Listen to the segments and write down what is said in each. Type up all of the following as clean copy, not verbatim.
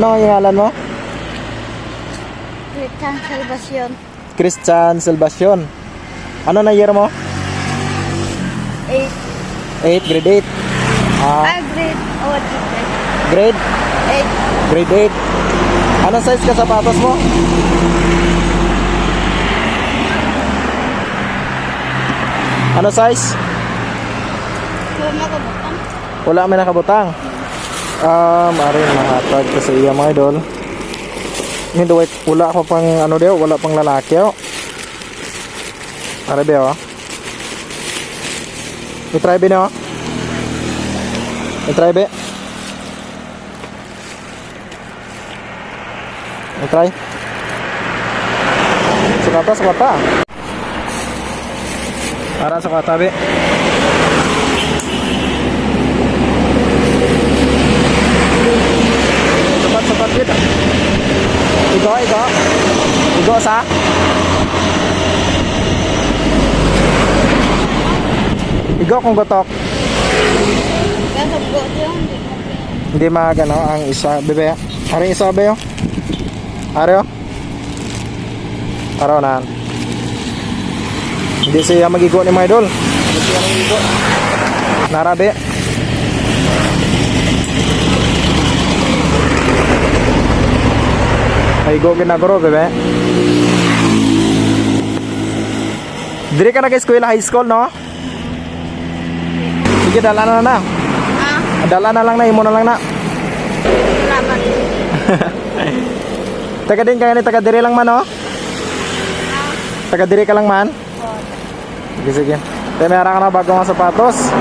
Ano yung ngalan mo? Christian Salvacion. Christian Salvacion. Ano na year mo? 8. 8, grade 8. Grade. Oh, Grade? 8. Grade 8. Ano size ka sapatos mo? Ano size? Wala ko butang. Wala may nakabutang. Maaaring mahatag ko sa iya mga idol. Hindi, wait. Wala ako pang ano daw. Wala pang lalaki oh. Arabe oh. I-try ba niyo? I-try ba? I-try? Sukata, sukata. Para sukata be. Sukat gitu. Igo sa. Igo kung gotok. Kasabgo yun. Hindi magano ang isa, bebe. Are isa be yo. Are yo. Araw na. Hindi siya magigo ni mga idol. Hindi siya magigo. Narabe. Magigo ginaguro, bebe. Diri ka nag-eskwela high school, no? Sige, dala na na. Dala na lang na, imo na lang na. Salamat. Taga din kayo ni taga diri lang man, no? Taga diri ka lang man? Sige, sige. Tayo meron ka na bago mga sapatos.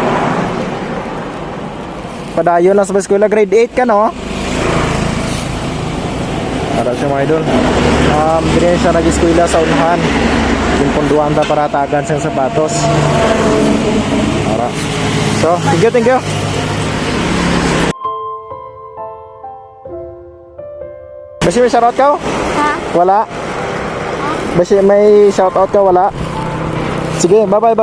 Padayon na sa eskwela, grade 8 ka, no? Para siya mga idol. Diri siya nag-eskwela sa unahan. Yung punduan ta para tagan sa sapatos. Para. So, thank you. Basi may shoutout ka? Ha? Wala. Basi may shoutout ka? Wala. Sige, bye-bye.